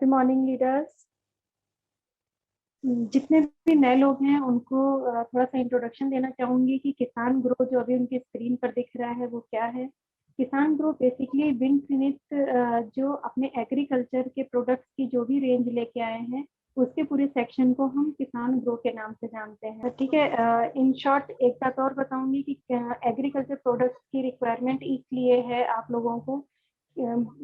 Happy morning leaders. जितने भी नए लोग हैं उनको थोड़ा सा इंट्रोडक्शन देना चाहूंगी कि किसान ग्रो जो अभी उनकी स्क्रीन पर दिख रहा है वो क्या है। किसान ग्रो बेसिकली विन फिनिश जो अपने एग्रीकल्चर के प्रोडक्ट्स की जो भी रेंज लेके आए हैं उसके पूरे सेक्शन को हम किसान ग्रो के नाम से जानते हैं। ठीक है, इन शॉर्ट एक बात और बताऊंगी कि एग्रीकल्चर प्रोडक्ट्स की रिक्वायरमेंट इसलिए है आप लोगों को।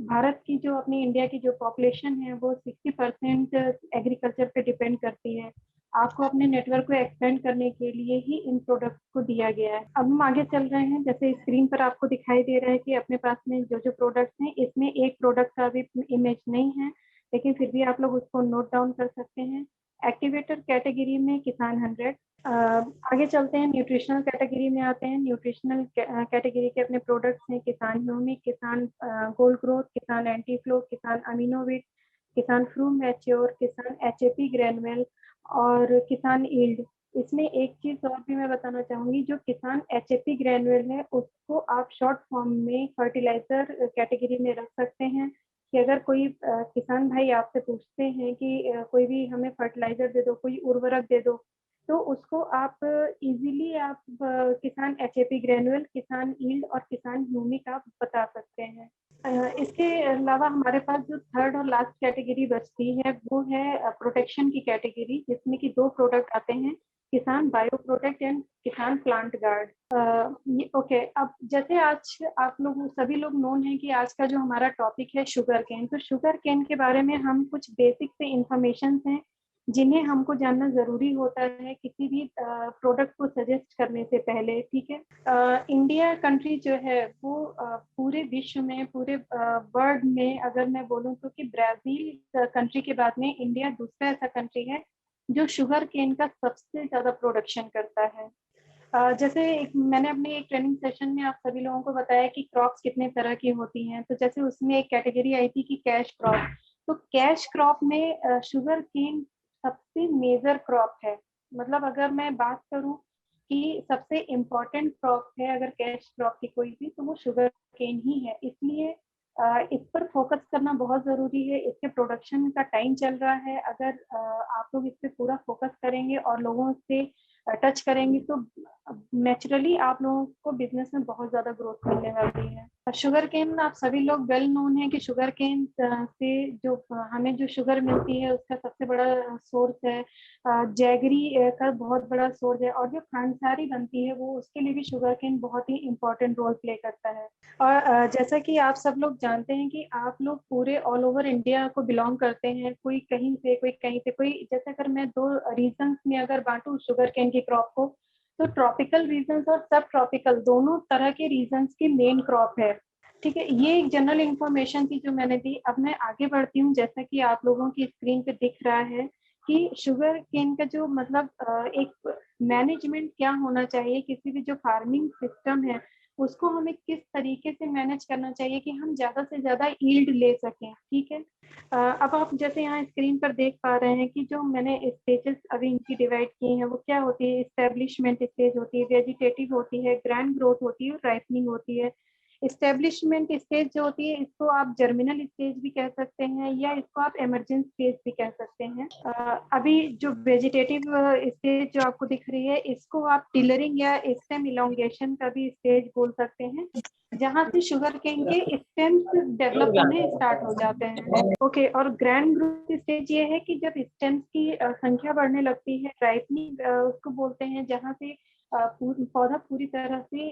भारत की जो अपनी इंडिया की जो पॉपुलेशन है वो 60% एग्रीकल्चर पे डिपेंड करती है। आपको अपने नेटवर्क को एक्सपेंड करने के लिए ही इन प्रोडक्ट्स को दिया गया है। अब हम आगे चल रहे हैं। जैसे स्क्रीन पर आपको दिखाई दे रहा है कि अपने पास में जो जो प्रोडक्ट्स हैं इसमें एक प्रोडक्ट का भी इमेज नहीं है, लेकिन फिर भी आप लोग उसको नोट डाउन कर सकते हैं। एक्टिवेटर कैटेगरी में किसान 100। आगे चलते हैं, न्यूट्रिशनल कैटेगरी में आते हैं। न्यूट्रिशनल कैटेगरी के अपने प्रोडक्ट्स हैं किसान ह्यूमिक, किसान गोल्ड ग्रोथ, किसान एंटी फ्लो, किसान अमीनोविट, किसान फ्रूम मैच्योर, किसान एचएपी ग्रेनुअल और किसान ईल्ड। इसमें एक चीज और भी मैं बताना चाहूंगी, जो किसान एचएपी ग्रेनुअल है उसको आप शॉर्ट फॉर्म में फर्टिलाइजर कैटेगरी में रख सकते हैं कि अगर कोई किसान भाई आपसे पूछते हैं कि कोई भी हमें फर्टिलाइजर दे दो, कोई उर्वरक दे दो, तो उसको आप इजीली आप किसान एचएपी ग्रेनुअल, किसान ईल्ड और किसान ह्यूमिक आप बता सकते हैं। इसके अलावा हमारे पास जो थर्ड और लास्ट कैटेगरी बचती है वो है प्रोटेक्शन की कैटेगरी, जिसमें कि दो प्रोडक्ट आते हैं, किसान बायो प्रोटेक्ट एंड किसान प्लांट गार्ड। ओके, अब जैसे आज आप लोग सभी लोग नोन है कि आज का जो हमारा टॉपिक है शुगर केन, तो शुगर केन के बारे में हम कुछ बेसिक से इंफॉर्मेशन हैं जिन्हें हमको जानना जरूरी होता है किसी भी प्रोडक्ट को सजेस्ट करने से पहले। ठीक है, इंडिया कंट्री जो है वो पूरे विश्व में, पूरे वर्ल्ड में अगर मैं बोलूँ तो कि ब्राजील कंट्री के बाद में इंडिया दूसरा ऐसा कंट्री है जो शुगर केन का सबसे ज्यादा प्रोडक्शन करता है। जैसे मैंने अपने एक ट्रेनिंग सेशन में आप सभी लोगों को बताया कि क्रॉप्स कितने तरह की होती हैं, तो जैसे उसमें एक कैटेगरी आई थी कि कैश क्रॉप। तो कैश क्रॉप में शुगर केन सबसे मेजर क्रॉप है। मतलब अगर मैं बात करूं कि सबसे इम्पोर्टेंट क्रॉप है अगर कैश क्रॉप की कोई भी, तो वो शुगर केन ही है। इसलिए इस पर फोकस करना बहुत जरूरी है। इसके प्रोडक्शन का टाइम चल रहा है। अगर आप लोग इस पर पूरा फोकस करेंगे और लोगों से टच करेंगे तो नेचुरली आप लोगों को बिजनेस में बहुत ज्यादा ग्रोथ मिलने वाली है। शुगर केन आप सभी लोग वेल नोन है कि शुगर केन से जो हमें जो शुगर मिलती है उसका सबसे बड़ा सोर्स है। जैगरी का बहुत बड़ा सोर्स है, और जो खांडसारी बनती है वो उसके लिए भी शुगर केन बहुत ही इम्पोर्टेंट रोल प्ले करता है। और जैसा कि आप सब लोग जानते हैं कि आप लोग पूरे ऑल ओवर इंडिया को बिलोंग करते हैं, कोई कहीं से कोई कहीं से, कोई जैसे अगर मैं दो रीजन्स में अगर बांटू शुगर केन की क्रॉप को, तो ट्रॉपिकल रीजन्स और सब ट्रॉपिकल दोनों तरह के रीजन्स की मेन क्रॉप है। ठीक है, ये एक जनरल इंफॉर्मेशन थी जो मैंने दी। अब मैं आगे बढ़ती हूँ। जैसा कि आप लोगों की स्क्रीन पे दिख रहा है कि शुगर केन का जो मतलब एक मैनेजमेंट क्या होना चाहिए, किसी भी जो फार्मिंग सिस्टम है उसको हमें किस तरीके से मैनेज करना चाहिए कि हम ज्यादा से ज्यादा यील्ड ले सकें। ठीक है, अब आप जैसे यहाँ स्क्रीन पर देख पा रहे हैं कि जो मैंने स्टेजेस अभी इनकी डिवाइड की हैं वो क्या होती है। इस्टेब्लिशमेंट स्टेज होती है, वेजिटेटिव होती है, ग्रैंड ग्रोथ होती है और राइपनिंग होती है। इस्टेब्लिशमेंट स्टेज जो होती है इसको आप जर्मिनल स्टेज भी कह सकते हैं या इसको आप इमरजेंट स्टेज भी कह सकते हैं। अभी जो वेजिटेटिव स्टेज जो आपको दिख रही है इसको आप टिलरिंग या स्टेम इलोंगेशन का भी स्टेज बोल सकते हैं, जहाँ से शुगर केन के स्टेम्स डेवलप होने स्टार्ट हो जाते हैं। ओके, और ग्रैंड ग्रोथ स्टेज ये है कि जब स्टेम्स की संख्या बढ़ने लगती है। राइपनिंग उसको बोलते हैं जहाँ से पौधा पूरी तरह से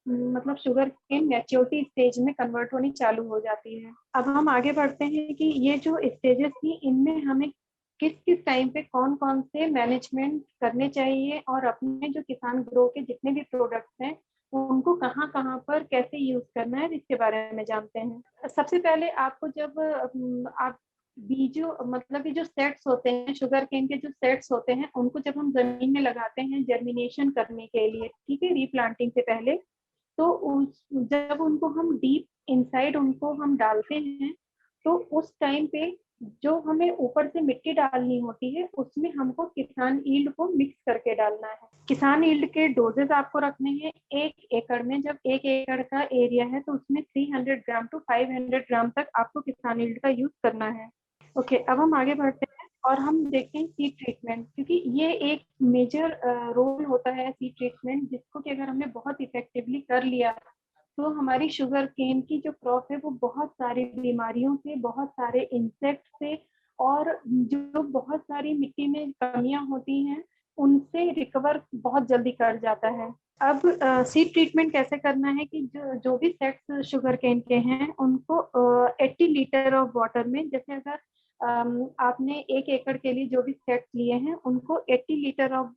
मतलब शुगर केन मैच्योरिटी स्टेज में कन्वर्ट होनी चालू हो जाती है। अब हम आगे बढ़ते हैं कि ये जो स्टेजेस थी इनमें हमें किस किस टाइम पे कौन कौन से मैनेजमेंट करने चाहिए और अपने जो किसान ग्रो के जितने भी प्रोडक्ट्स हैं उनको कहाँ कहाँ पर कैसे यूज करना है इसके बारे में जानते हैं। सबसे पहले आपको जब आप बीजों मतलब ये जो सेट्स होते हैं, शुगर केन के जो सेट्स होते हैं उनको जब हम जमीन में लगाते हैं जर्मिनेशन करने के लिए, ठीक है, रीप्लांटिंग से पहले, तो जब उनको हम डीप इनसाइड उनको हम डालते हैं तो उस टाइम पे जो हमें ऊपर से मिट्टी डालनी होती है उसमें हमको किसान ईल्ड को मिक्स करके डालना है। किसान ईल्ड के डोजेस आपको रखने हैं 1 एकड़ में। जब 1 एकड़ का एरिया है तो उसमें 300 ग्राम टू 500 ग्राम तक आपको किसान ईल्ड का यूज करना है। ओके, अब हम आगे बढ़ते हैं और हम देखें सीड ट्रीटमेंट, क्योंकि ये एक मेजर रोल होता है सीड ट्रीटमेंट, जिसको कि अगर हमने बहुत इफेक्टिवली कर लिया तो हमारी शुगर केन की जो क्रॉप है वो बहुत सारी बीमारियों से, बहुत सारे इंसेक्ट से और जो बहुत सारी मिट्टी में कमियां होती हैं उनसे रिकवर बहुत जल्दी कर जाता है। अब सीड ट्रीटमेंट कैसे करना है कि जो जो भी सेट्स शुगर केन के हैं उनको 80 लीटर ऑफ वाटर में, जैसे अगर आपने 1 एकड़ के लिए जो भी सेट्स लिए हैं उनको 80 लीटर ऑफ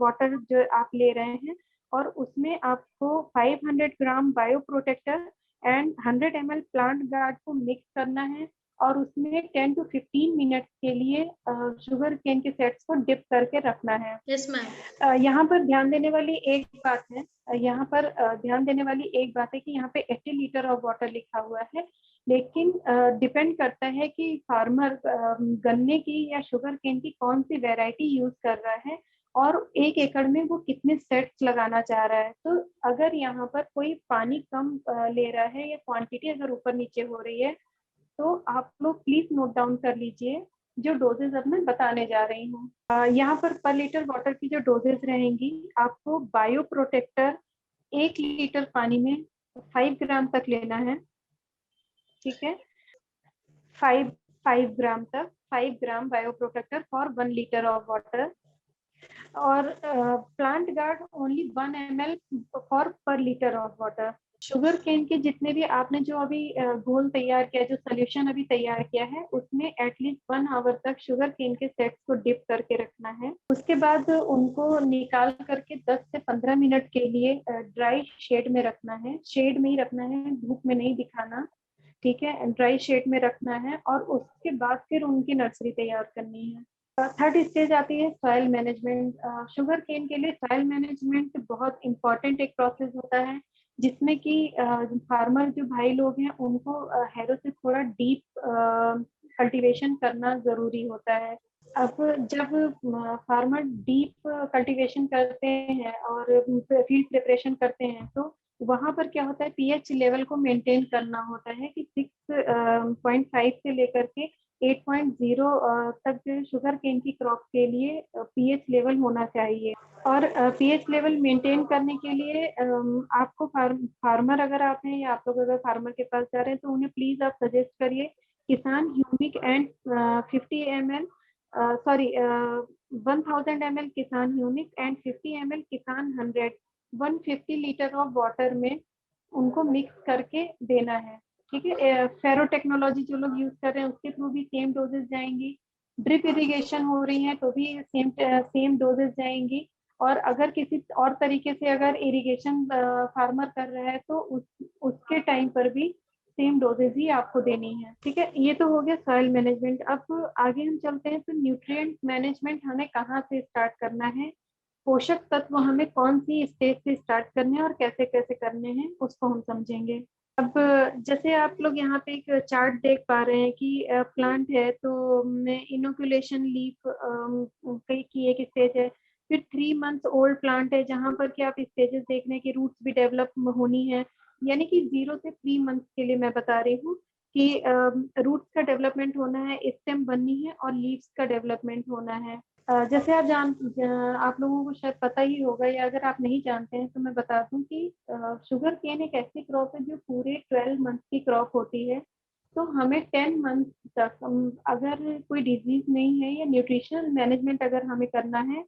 वाटर जो आप ले रहे हैं और उसमें आपको 500 gram bio protector and 100 ml plant guard को मिक्स करना है और उसमें 10 to 15 मिनट के लिए शुगर केन के सेट्स को डिप करके रखना है। Yes ma'am. यहाँ पर ध्यान देने वाली एक बात है, यहाँ पर ध्यान देने वाली एक बात है कि यहाँ पे 80 लीटर ऑफ वाटर लिखा हुआ है, लेकिन डिपेंड करता है कि फार्मर गन्ने की या शुगर केन की कौन सी वैरायटी यूज कर रहा है और 1 एकड़ में वो कितने सेट्स लगाना चाह रहा है। तो अगर यहाँ पर कोई पानी कम ले रहा है या क्वांटिटी अगर ऊपर नीचे हो रही है तो आप लोग प्लीज नोट डाउन कर लीजिए जो डोजेज अब मैं बताने जा रही हूँ। यहाँ पर पर लीटर वाटर की जो डोजेज रहेंगी, आपको बायो प्रोटेक्टर 1 लीटर पानी में 5 ग्राम तक लेना है, ठीक है, 5 ग्राम तक, 5 gram bio protector for 1 litre of water. और plant guard only 1 ml for per litre of water. Sugar cane के जितने भी आपने जो अभी घोल तैयार किया, जो सोल्यूशन अभी तैयार किया है, उसमें एटलीस्ट 1 आवर तक शुगर केन के सेट्स को डिप करके रखना है। उसके बाद उनको निकाल करके 10 से 15 मिनट के लिए ड्राई शेड में रखना है, शेड में ही रखना है, धूप में नहीं दिखाना, ठीक है, ड्राई शेड में रखना है और उसके बाद फिर उनकी नर्सरी तैयार करनी है। थर्ड स्टेज आती है सॉइल मैनेजमेंट। शुगर केन के लिए सॉइल मैनेजमेंट बहुत इंपॉर्टेंट एक प्रोसेस होता है, जिसमें कि फार्मर जो भाई लोग हैं उनको हैरो से थोड़ा डीप कल्टीवेशन करना जरूरी होता है। अब जब फार्मर डीप कल्टीवेशन करते हैं और फील्ड प्रिपरेशन करते हैं तो वहां पर क्या होता है, पीएच लेवल को मेंटेन करना होता है कि 6.5 से लेकर के 8.0 तक जो शुगर केन की क्रॉप के लिए पीएच लेवल होना चाहिए। और पीएच लेवल मेंटेन करने के लिए आपको फार्मर अगर आप हैं या आप लोग अगर फार्मर के पास जा रहे हैं तो उन्हें प्लीज आप सजेस्ट करिए किसान humic and 50 ml, sorry 1000 ml किसान ह्यूमिक एंड 50 ml किसान 150 लीटर ऑफ वाटर में उनको मिक्स करके देना है, ठीक है। फेरो टेक्नोलॉजी जो लोग यूज कर रहे हैं उसके थ्रू भी सेम डोजेस जाएंगी, ड्रिप इरिगेशन हो रही है तो भी सेम डोजेस जाएंगी, और अगर किसी और तरीके से अगर इरिगेशन फार्मर कर रहा है तो उसके टाइम पर भी सेम डोजेज ही आपको देनी है, ठीक है। ये तो हो गया सॉइल मैनेजमेंट। अब आगे हम चलते हैं तो न्यूट्रिएंट मैनेजमेंट हमें कहाँ से स्टार्ट करना है, पोषक तत्व हमें कौन सी स्टेज से स्टार्ट करने हैं और कैसे कैसे करने हैं उसको हम समझेंगे। अब जैसे आप लोग यहाँ पे एक चार्ट देख पा रहे हैं कि प्लांट है तो इनोकुलेशन लीफ की एक स्टेज है, फिर 3 मंथ ओल्ड प्लांट है जहाँ पर कि आप स्टेजेस देख रहे हैं कि रूट्स भी डेवलप होनी है, यानी कि 0 से 3 मंथ के लिए मैं बता रही हूँ कि रूट्स का डेवलपमेंट होना है, स्टेम बननी है और लीव्स का डेवलपमेंट होना है। जैसे आप लोगों को शायद पता ही होगा या अगर आप नहीं जानते हैं तो मैं बता दूं कि शुगर केन एक ऐसी क्रॉप है जो पूरे 12 मंथ की क्रॉप होती है। तो हमें 10 मंथ तक अगर कोई डिजीज नहीं है या न्यूट्रिशनल मैनेजमेंट अगर हमें करना है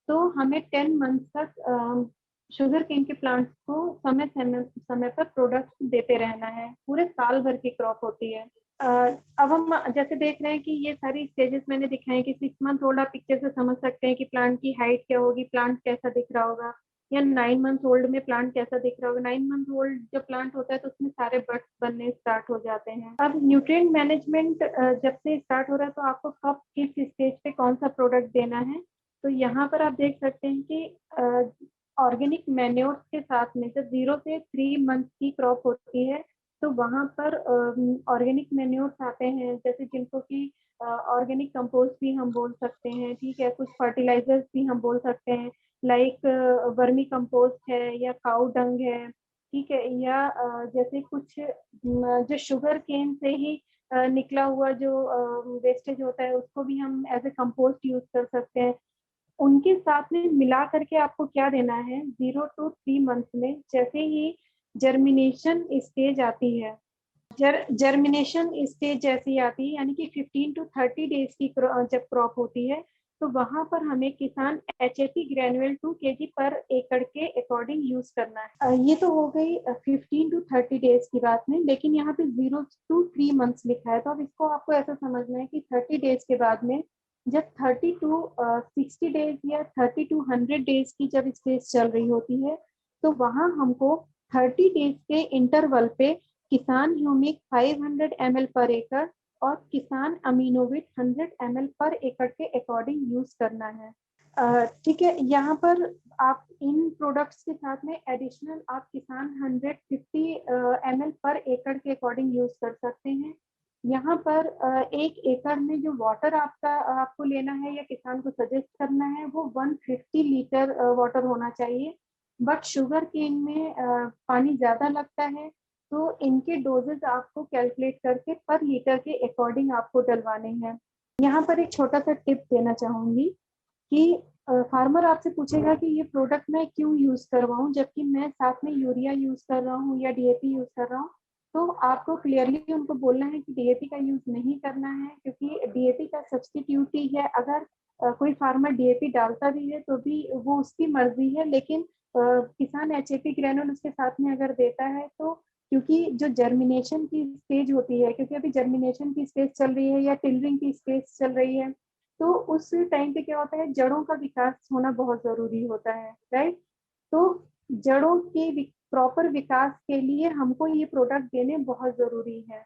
तो हमें 10 मंथ तक शुगर केन के प्लांट्स को समय समय समय पर प्रोडक्ट देते रहना है, पूरे साल भर की क्रॉप होती है। अब हम जैसे देख रहे हैं कि ये सारी स्टेजेस मैंने दिखाए हैं कि 6 मंथ ओल्ड आप पिक्चर से समझ सकते हैं कि प्लांट की हाइट क्या होगी, प्लांट कैसा दिख रहा होगा, या 9 मंथ ओल्ड में प्लांट कैसा दिख रहा होगा। 9 मंथ ओल्ड जब प्लांट होता है तो उसमें सारे बड्स बनने स्टार्ट हो जाते हैं। अब न्यूट्रिएंट मैनेजमेंट जब से स्टार्ट हो रहा है तो आपको कब किस स्टेज पे कौन सा प्रोडक्ट देना है, तो यहाँ पर आप देख सकते हैं कि ऑर्गेनिक मैन्योर्स के साथ में जब 0 से 3 मंथ की क्रॉप होती है तो वहां पर ऑर्गेनिक मैन्योर्स आते हैं, जैसे जिनको कि ऑर्गेनिक कंपोस्ट भी हम बोल सकते हैं, ठीक है, कुछ फर्टिलाइजर्स भी हम बोल सकते हैं, लाइक वर्मी कंपोस्ट है या काउ डंग है, ठीक है, या जैसे कुछ जो शुगर केन से ही निकला हुआ जो वेस्टेज होता है उसको भी हम एज ए कंपोस्ट यूज कर सकते हैं। उनके साथ में मिला करके आपको क्या देना है, 0 to 3 मंथ में जैसे ही जर्मिनेशन स्टेज आती है, जर्मिनेशन स्टेज जैसी आती है, यानी कि 15 to 30 डेज की जब क्रॉप होती है, तो वहां पर हमें किसान HAP ग्रेनुअल 2 kg पर एकड़ के अकॉर्डिंग यूज करना है। ये तो हो गई 15 to 30 डेज की बात में, लेकिन यहाँ पे 0 to 3 मंथ्स लिखा है, तो अब इसको आपको ऐसा समझना है कि 30 डेज के बाद में जब 30 to 60 डेज या 30 to 100 डेज की जब स्टेज चल रही होती है, तो वहां हमको 30 डेज के इंटरवल पे किसान ह्यूमिक 500 ml पर एकड़ और किसान अमीनोविट 100 ml पर एकड़ के अकॉर्डिंग यूज करना है। ठीक है, यहाँ पर आप इन प्रोडक्ट्स के साथ में एडिशनल आप किसान 150 ml पर एकड़ के अकॉर्डिंग यूज कर सकते हैं। यहाँ पर 1 एकड़ में जो वाटर आपको लेना है या किसान को सजेस्ट करना है वो 150 लीटर वाटर होना चाहिए। बट शुगर केन में पानी ज्यादा लगता है, तो इनके डोजेस आपको कैलकुलेट करके पर लीटर के अकॉर्डिंग आपको डलवाने हैं। यहाँ पर एक छोटा सा टिप देना चाहूंगी कि फार्मर आपसे पूछेगा कि ये प्रोडक्ट मैं क्यों यूज करवाऊं जबकि मैं साथ में यूरिया यूज कर रहा हूँ या DAP यूज कर रहा हूँ, तो आपको क्लियरली उनको बोलना है कि DAP का यूज नहीं करना है, क्योंकि DAP का सब्स्टिट्यूट ही है। अगर कोई फार्मर DAP डालता भी है तो भी वो उसकी मर्जी है, लेकिन किसान HAP ग्रेनुल उसके साथ में अगर देता है तो क्योंकि जो जर्मिनेशन की स्टेज होती है, क्योंकि अभी जर्मिनेशन की स्टेज चल रही है या टिलरिंग की स्टेज चल रही है, तो उस टाइम पे क्या होता है, जड़ों का विकास होना बहुत जरूरी होता है, राइट। तो जड़ों के प्रॉपर विकास के लिए हमको ये प्रोडक्ट देने बहुत जरूरी है।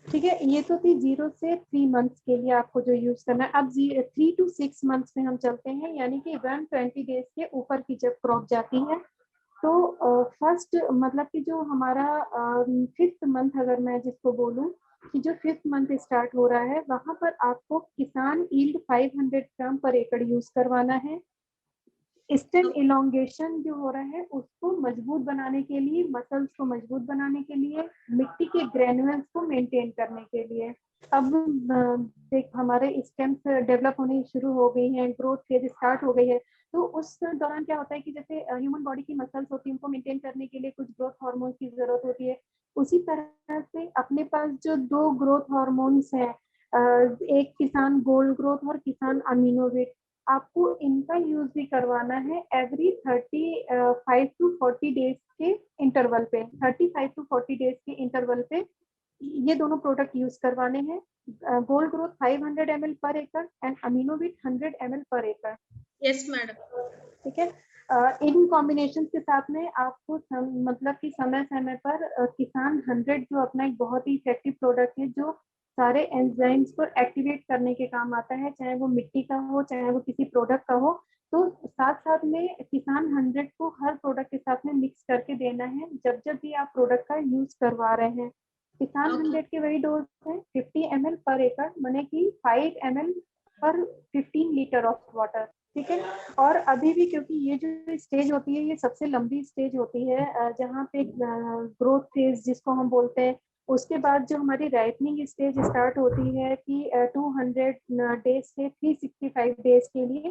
ठीक है, ये तो थी 0 से 3 मंथ्स के लिए आपको जो यूज करना है। अब 3 to 6 मंथ्स में हम चलते हैं, यानी कि 120 डेज के ऊपर की जब क्रॉप जाती है, तो फर्स्ट मतलब कि जो हमारा 5th मंथ अगर मैं जिसको बोलूं कि जो 5th मंथ स्टार्ट हो रहा है, वहां पर आपको किसान ईल्ड 500 ग्राम पर एकड़ यूज करवाना है। स्टेम इलोंगेशन जो हो रहा है उसको मजबूत बनाने के लिए, मसल्स को मजबूत बनाने के लिए, मिट्टी के ग्रेनुअल्स को मेंटेन करने के लिए। अब देख हमारे स्टेम्स डेवलप होने शुरू हो गई हैं, ग्रोथ फेज स्टार्ट हो गई है, तो उस दौरान क्या होता है कि जैसे ह्यूमन बॉडी की मसल्स होती है, उनको मेंटेन करने के लिए कुछ ग्रोथ हार्मोन्स की जरूरत होती है। उसी तरह से अपने पास जो 2 ग्रोथ हार्मोन्स हैं, एक किसान गोल्ड ग्रोथ और किसान अमीनोविट, आपको इनका यूज भी करवाना है एवरी 35 to 40 डेज के इंटरवल पे। 35 to 40 डेज के इंटरवल पे ये दोनों प्रोडक्ट यूज करवाने हैं। गोल्ड ग्रोथ 500 ml पर एकड़ एंड अमीनोविट 100 ml पर एकड़। Yes madam. ठीक है, इन कॉम्बिनेशन के साथ में आपको मतलब कि समय समय पर किसान 100 जो अपना एक बहुत ही इफेक्टिव प्रोडक्ट है, जो सारे एंजाइम्स को एक्टिवेट करने के काम आता है, चाहे वो मिट्टी का हो चाहे वो किसी प्रोडक्ट का हो, तो साथ साथ में किसान 100 को हर प्रोडक्ट के साथ में मिक्स करके देना है जब जब भी आप प्रोडक्ट का यूज करवा रहे हैं। किसान 100 के वही डोज है 50 ml पर एकड़, माने कि 5 ml पर 15 लीटर ऑफ वाटर। ठीक है, और अभी भी क्योंकि ये जो स्टेज होती है ये सबसे लंबी स्टेज होती है, जहाँ पे ग्रोथ फेज जिसको हम बोलते हैं, उसके बाद जो हमारी राइपनिंग स्टेज स्टार्ट होती है कि 200 डेज से 365 डेज के लिए,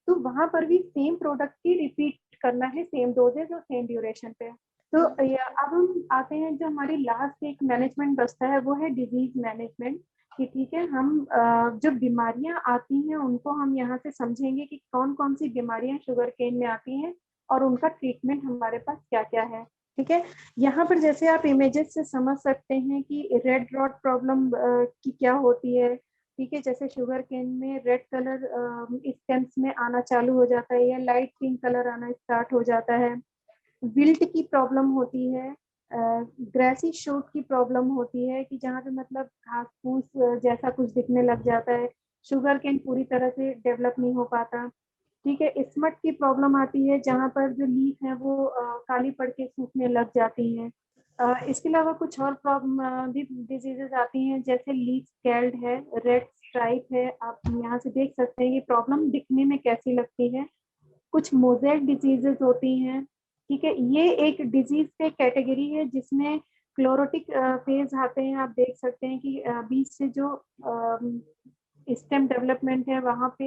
तो वहां पर भी सेम प्रोडक्ट की रिपीट करना है, सेम डोजेज और सेम ड्यूरेशन पे। तो अब हम आते हैं, जो हमारी लास्ट एक मैनेजमेंट बचता है वो है डिजीज मैनेजमेंट। कि ठीक है, हम जो बीमारियां आती हैं उनको हम यहाँ से समझेंगे कि कौन कौन सी बीमारियां शुगर केन में आती हैं और उनका ट्रीटमेंट हमारे पास क्या क्या है। ठीक है, यहाँ पर जैसे आप इमेजेस से समझ सकते हैं कि रेड रॉट प्रॉब्लम की क्या होती है। ठीक है, जैसे शुगर केन में रेड कलर स्टेम्स में आना चालू हो जाता है या लाइट पिंक कलर आना स्टार्ट हो जाता है। विल्ट की प्रॉब्लम होती है, ग्रेसी शूट की प्रॉब्लम होती है कि जहाँ पे मतलब घास फूस जैसा कुछ दिखने लग जाता है, शुगर केन पूरी तरह से डेवलप नहीं हो पाता। ठीक है, स्मट की प्रॉब्लम आती है जहाँ पर जो लीफ है वो काली पड़ के सूखने लग जाती हैं। इसके अलावा कुछ और प्रॉब्लम भी डिजीजेज आती हैं, जैसे लीफ स्केल्ड है, रेड स्ट्राइप है, आप यहाँ से देख सकते हैं ये प्रॉब्लम दिखने में कैसी लगती है। कुछ मोजेक डिजीजेस होती हैं। ठीक है, ये एक डिजीज पे कैटेगरी है जिसमें क्लोरोटिक फेज आते हैं, आप देख सकते हैं कि बीच से जो स्टेम डेवलपमेंट है वहाँ पे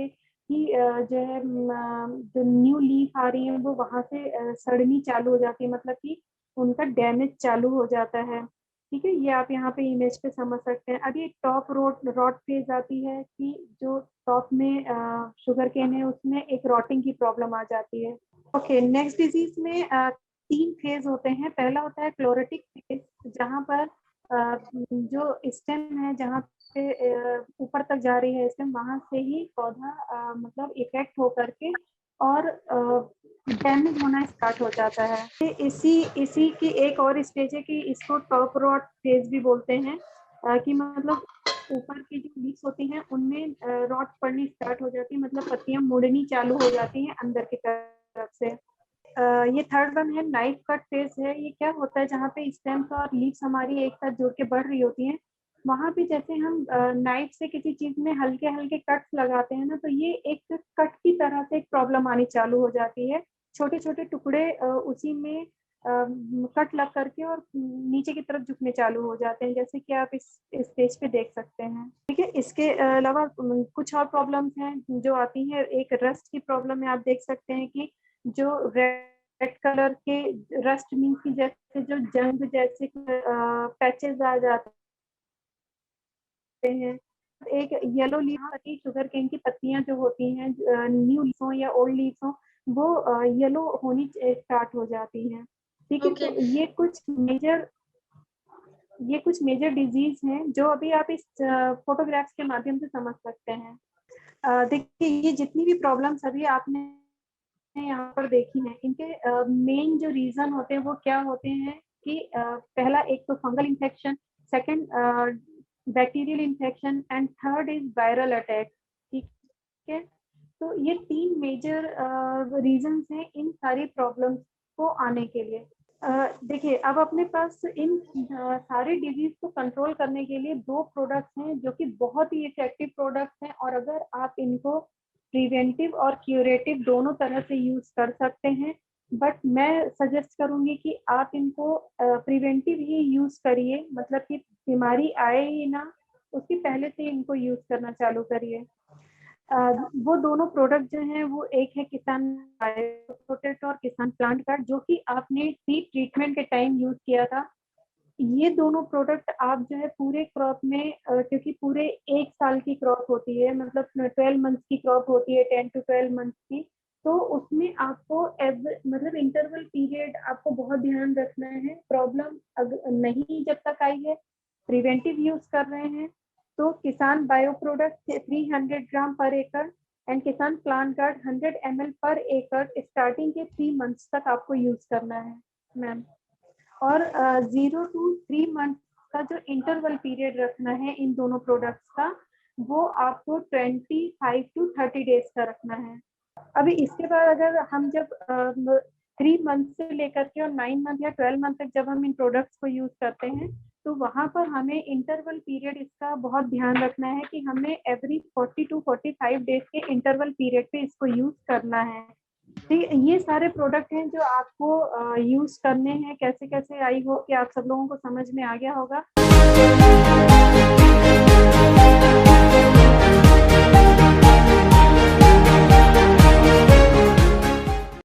ही जो है जो न्यू लीफ आ रही है वो वहाँ से सड़नी चालू हो जाती है, मतलब कि उनका डैमेज चालू हो जाता है। ठीक है, ये आप यहाँ पे इमेज पे समझ सकते हैं। अभी टॉप रॉट फेज आती है कि जो टॉप में शुगर केन है उसमें एक रॉटिंग की प्रॉब्लम आ जाती है। ओके, नेक्स्ट डिजीज में 3 फेज होते हैं। पहला होता है क्लोरेटिक फेज, जहाँ पर जो स्टेम है जहाँ पे ऊपर तक जा रही है स्टेम, वहां से ही पौधा मतलब इफेक्ट हो करके और डैमेज होना स्टार्ट हो जाता है। इसी की एक और स्टेज है कि इसको टॉप रॉट फेज भी बोलते हैं, कि मतलब ऊपर की जो लीव्स होती हैं उनमें रॉट पड़नी स्टार्ट हो जाती है, मतलब पत्तियां मुड़नी चालू हो जाती हैं अंदर की तरफ से। ये थर्ड वन है नाइफ कट फेज है। ये क्या होता है, जहाँ पे स्टेम्स और लीव्स हमारी एक साथ जुड़ के बढ़ रही होती हैं, वहां पे जैसे हम नाइफ से किसी चीज में हल्के हल्के कट्स लगाते हैं ना, तो ये एक कट की तरह से एक प्रॉब्लम आनी चालू हो जाती है। छोटे छोटे टुकड़े उसी में कट लग करके और नीचे की तरफ झुकने चालू हो जाते हैं, जैसे कि आप इस स्टेज पे देख सकते हैं। ठीक है, इसके अलावा कुछ और प्रॉब्लम्स हैं जो आती हैं। एक रस्ट की प्रॉब्लम है, आप देख सकते हैं कि जो रेड कलर के रस्ट मीन्स की जैसे जो जंग जैसे पैचेस आ जाते हैं। एक येलो लीफ की शुगर केन की पत्तियां जो होती हैं, न्यू लीफ हो या ओल्ड लीफ हो, वो येलो होनी स्टार्ट हो जाती हैं। ठीक है, ओके। तो ये कुछ मेजर डिजीज हैं जो अभी आप इस फोटोग्राफ्स के माध्यम से समझ सकते हैं। देखिए, ये जितनी भी प्रॉब्लम्स अभी आपने यहाँ पर देखी हैं, इनके मेन जो रीजन होते हैं वो क्या होते हैं कि पहला एक तो fungal infection, second bacterial infection and third is viral attack. ठीक है, तो ये 3 मेजर रीजंस हैं इन सारी प्रॉब्लम्स को आने के लिए। देखिए, अब अपने पास इन सारे डिजीज को कंट्रोल करने के लिए 2 प्रोडक्ट्स हैं जो कि बहुत ही इफेक्टिव प्रोडक्ट्स हैं, और अगर आप इनको प्रिवेंटिव और क्यूरेटिव दोनों तरह से यूज कर सकते हैं, बट मैं सजेस्ट करूंगी कि आप इनको प्रिवेंटिव ही यूज करिए, मतलब कि बीमारी आए ही ना उसके पहले से इनको यूज करना चालू करिए। वो दोनों प्रोडक्ट जो हैं वो एक है किसान बायोप्रोटेक्ट और किसान प्लांट कार्ड, जो कि आपने सीड ट्रीटमेंट के टाइम यूज किया था। ये दोनों प्रोडक्ट आप जो है पूरे क्रॉप में क्योंकि पूरे 1 साल की क्रॉप होती है, मतलब 12 मंथ्स की क्रॉप होती है, 10 to 12 मंथ्स की, तो उसमें आपको मतलब इंटरवल पीरियड आपको बहुत ध्यान रखना है। प्रॉब्लम नहीं जब तक आई है, प्रिवेंटिव यूज कर रहे हैं, तो किसान बायो प्रोडक्ट 300 ग्राम पर एकड़ एंड किसान प्लांट गार्ड 100 ml पर एकड़ स्टार्टिंग के 3 मंथ्स तक आपको यूज करना है मैम। और 0 to 3 मंथ का जो इंटरवल पीरियड रखना है इन दोनों प्रोडक्ट्स का, वो आपको 25 to 30 डेज का रखना है। अभी इसके बाद अगर हम जब 3 मंथ से लेकर के और 9 मंथ या 12 मंथ तक जब हम इन प्रोडक्ट्स को यूज करते हैं, तो वहां पर हमें इंटरवल पीरियड इसका बहुत ध्यान रखना है कि हमें एवरी 40 to 45 डेज के इंटरवल पीरियड पे इसको यूज करना है। ठीक है, ये सारे प्रोडक्ट हैं जो आपको यूज करने हैं। कैसे कैसे, आई होप कि आप सब लोगों को समझ में आ गया होगा।